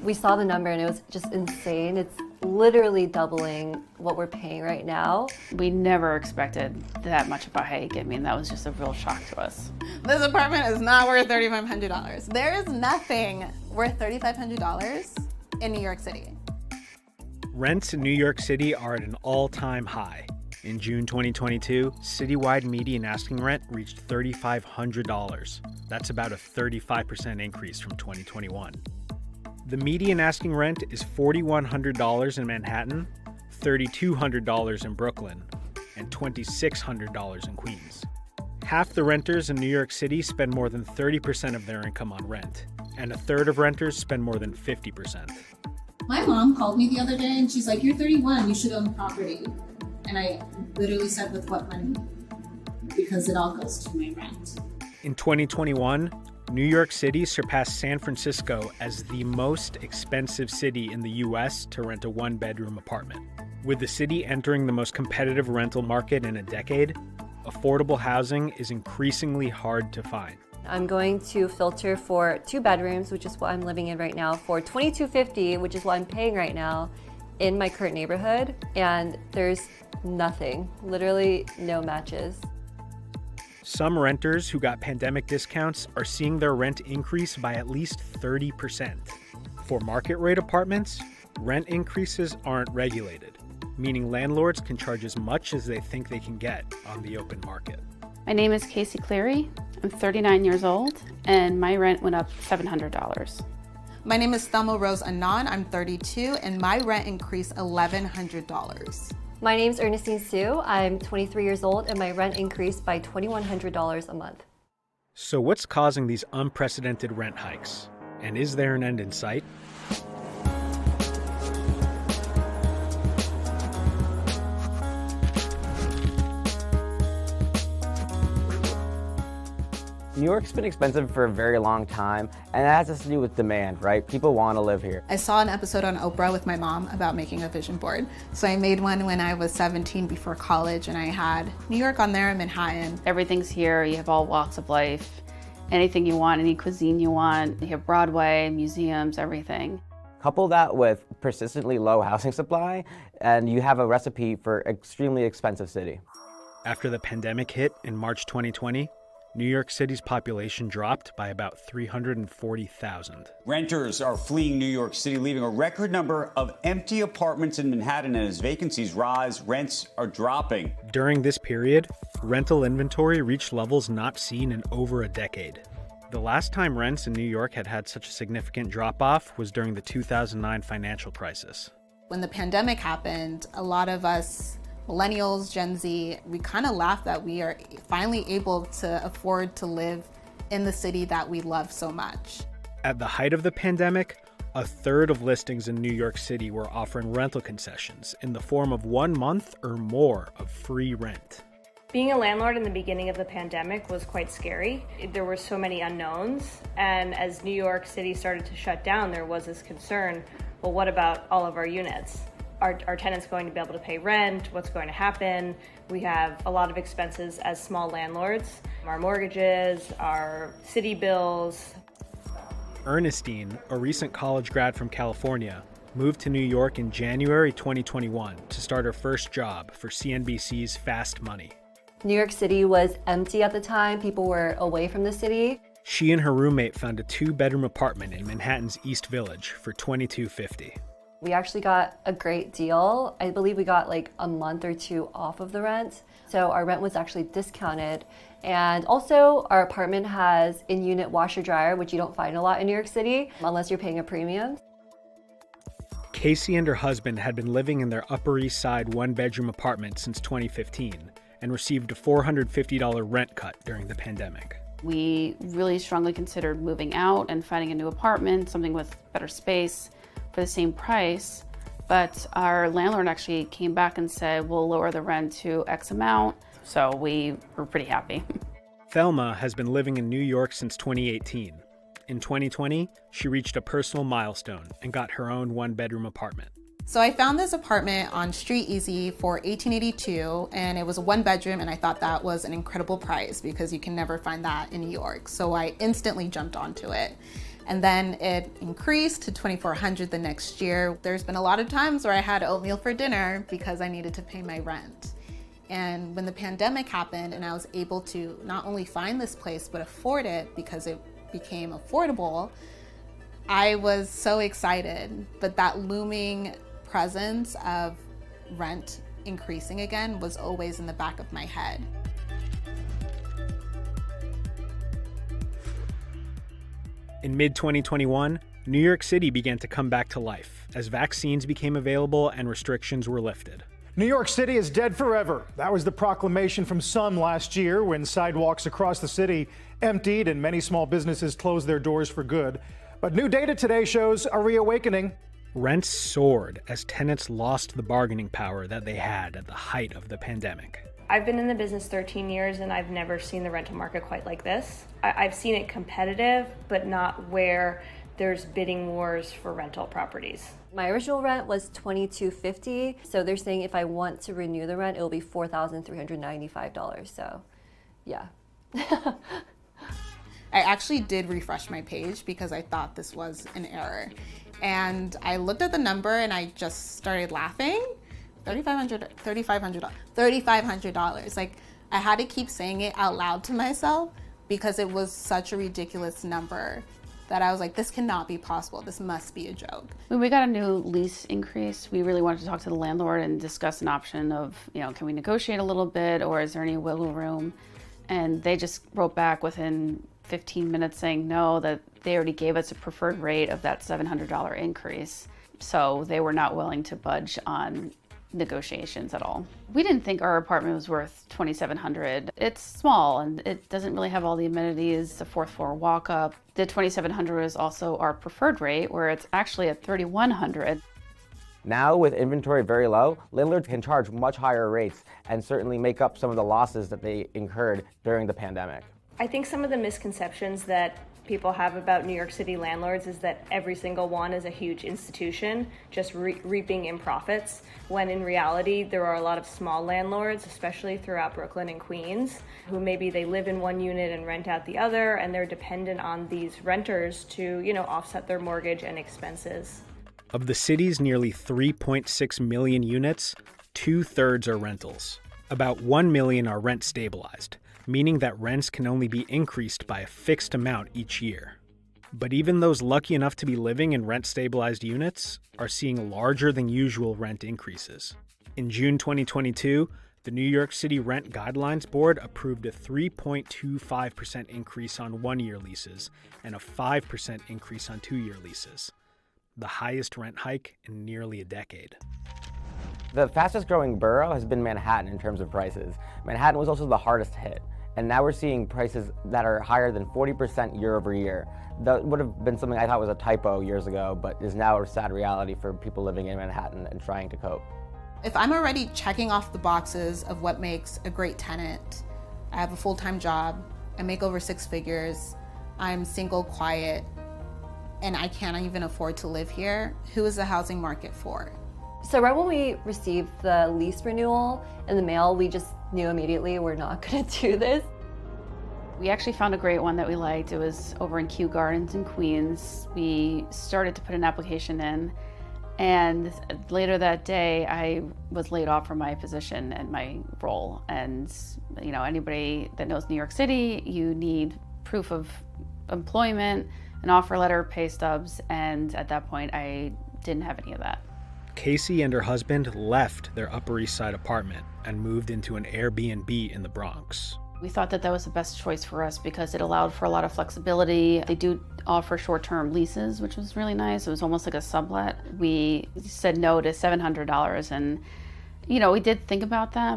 We saw the number and it was just insane. It's literally doubling what we're paying right now. We never expected that much of a hike. I mean, that was just a real shock to us. This apartment is not worth $3,500. There is nothing worth $3,500 in New York City. Rents in New York City are at an all-time high. In June 2022, citywide median asking rent reached $3,500. That's about a 35% increase from 2021. The median asking rent is $4,100 in Manhattan, $3,200 in Brooklyn, and $2,600 in Queens. Half the renters in New York City spend more than 30% of their income on rent, and a third of renters spend more than 50%. My mom called me the other day and she's like, "You're 31, you should own property." And I literally said, "With what money?" Because it all goes to my rent. In 2021, New York City surpassed San Francisco as the most expensive city in the US to rent a one-bedroom apartment. With the city entering the most competitive rental market in a decade, affordable housing is increasingly hard to find. I'm going to filter for 2 bedrooms, which is what I'm living in right now, for $2,250, which is what I'm paying right now in my current neighborhood, and there's nothing, literally no matches. Some renters who got pandemic discounts are seeing their rent increase by at least 30%. For market rate apartments, rent increases aren't regulated, meaning landlords can charge as much as they think they can get on the open market. My name is Casey Cleary. I'm 39 years old, and my rent went up $700. My name is Thelma Rose Anon. I'm 32, and my rent increased $1,100. My name's Ernestine Sue. I'm 23 years old, and my rent increased by $2,100 a month. So what's causing these unprecedented rent hikes? And is there an end in sight? New York's been expensive for a very long time, and that has to do with demand, right? People want to live here. I saw an episode on Oprah with my mom about making a vision board. So I made one when I was 17 before college, and I had New York on there and Manhattan. Everything's here. You have all walks of life. Anything you want, any cuisine you want. You have Broadway, museums, everything. Couple that with persistently low housing supply, and you have a recipe for extremely expensive city. After the pandemic hit in March 2020, New York City's population dropped by about 340,000. Renters are fleeing New York City, leaving a record number of empty apartments in Manhattan, and as vacancies rise, rents are dropping. During this period, rental inventory reached levels not seen in over a decade. The last time rents in New York had such a significant drop-off was during the 2009 financial crisis. When the pandemic happened, a lot of us millennials, Gen Z, we kind of laugh that we are finally able to afford to live in the city that we love so much. At the height of the pandemic, a third of listings in New York City were offering rental concessions in the form of 1 month or more of free rent. Being a landlord in the beginning of the pandemic was quite scary. There were so many unknowns, and as New York City started to shut down, there was this concern, well, what about all of our units? Are tenants going to be able to pay rent? What's going to happen? We have a lot of expenses as small landlords, our mortgages, our city bills. Ernestine, a recent college grad from California, moved to New York in January 2021 to start her first job for CNBC's Fast Money. New York City was empty at the time. People were away from the city. She and her roommate found a 2-bedroom apartment in Manhattan's East Village for $2,250. We actually got a great deal. I believe we got like a month or 2 off of the rent. So our rent was actually discounted. And also our apartment has in-unit washer dryer, which you don't find a lot in New York City unless you're paying a premium. Casey and her husband had been living in their Upper East Side 1-bedroom apartment since 2015 and received a $450 rent cut during the pandemic. We really strongly considered moving out and finding a new apartment, something with better space, for the same price, but our landlord actually came back and said, we'll lower the rent to X amount, so we were pretty happy. Thelma has been living in New York since 2018. In 2020, she reached a personal milestone and got her own 1-bedroom apartment. So I found this apartment on Street Easy for $1,882, and it was a 1-bedroom, and I thought that was an incredible price because you can never find that in New York. So I instantly jumped onto it. And then it increased to $2,400 the next year. There's been a lot of times where I had oatmeal for dinner because I needed to pay my rent. And when the pandemic happened and I was able to not only find this place, but afford it because it became affordable, I was so excited. But that looming presence of rent increasing again was always in the back of my head. In mid-2021, New York City began to come back to life as vaccines became available and restrictions were lifted. New York City is dead forever. That was the proclamation from some last year when sidewalks across the city emptied and many small businesses closed their doors for good. But new data today shows a reawakening. Rents soared as tenants lost the bargaining power that they had at the height of the pandemic. I've been in the business 13 years and I've never seen the rental market quite like this. I've seen it competitive, but not where there's bidding wars for rental properties. My original rent was $2,250, so they're saying if I want to renew the rent, it will be $4,395. So, yeah. I actually did refresh my page because I thought this was an error. And I looked at the number and I just started laughing. $3,500. Like, I had to keep saying it out loud to myself because it was such a ridiculous number that I was like, this cannot be possible. This must be a joke. When we got a new lease increase, we really wanted to talk to the landlord and discuss an option of, can we negotiate a little bit or is there any wiggle room? And they just wrote back within 15 minutes saying no, that they already gave us a preferred rate of that $700 increase. So they were not willing to budge on negotiations at all. We didn't think our apartment was worth $2,700. It's small and it doesn't really have all the amenities, the fourth floor walk up. The $2,700 is also our preferred rate where it's actually at $3,100. Now, with inventory very low, landlords can charge much higher rates and certainly make up some of the losses that they incurred during the pandemic. I think some of the misconceptions that people have about New York City landlords is that every single one is a huge institution just reaping in profits, when in reality there are a lot of small landlords, especially throughout Brooklyn and Queens, who maybe they live in one unit and rent out the other, and they're dependent on these renters to, offset their mortgage and expenses. Of the city's nearly 3.6 million units, 2/3 are rentals. About 1 million are rent stabilized, meaning that rents can only be increased by a fixed amount each year. But even those lucky enough to be living in rent-stabilized units are seeing larger than usual rent increases. In June 2022, the New York City Rent Guidelines Board approved a 3.25% increase on one-year leases and a 5% increase on two-year leases, the highest rent hike in nearly a decade. The fastest growing borough has been Manhattan in terms of prices. Manhattan was also the hardest hit. And now we're seeing prices that are higher than 40% year over year. That would have been something I thought was a typo years ago, but is now a sad reality for people living in Manhattan and trying to cope. If I'm already checking off the boxes of what makes a great tenant, I have a full-time job, I make over 6 figures, I'm single, quiet, and I can't even afford to live here, who is the housing market for? So right when we received the lease renewal in the mail, we just knew immediately we're not going to do this. We actually found a great one that we liked. It was over in Kew Gardens in Queens. We started to put an application in, and later that day I was laid off from my position and my role. And anybody that knows New York City, you need proof of employment, an offer letter, pay stubs, and at that point I didn't have any of that. Casey and her husband left their Upper East Side apartment and moved into an Airbnb in the Bronx. We thought that was the best choice for us because it allowed for a lot of flexibility. They do offer short-term leases, which was really nice. It was almost like a sublet. We said no to $700 and, we did think about that,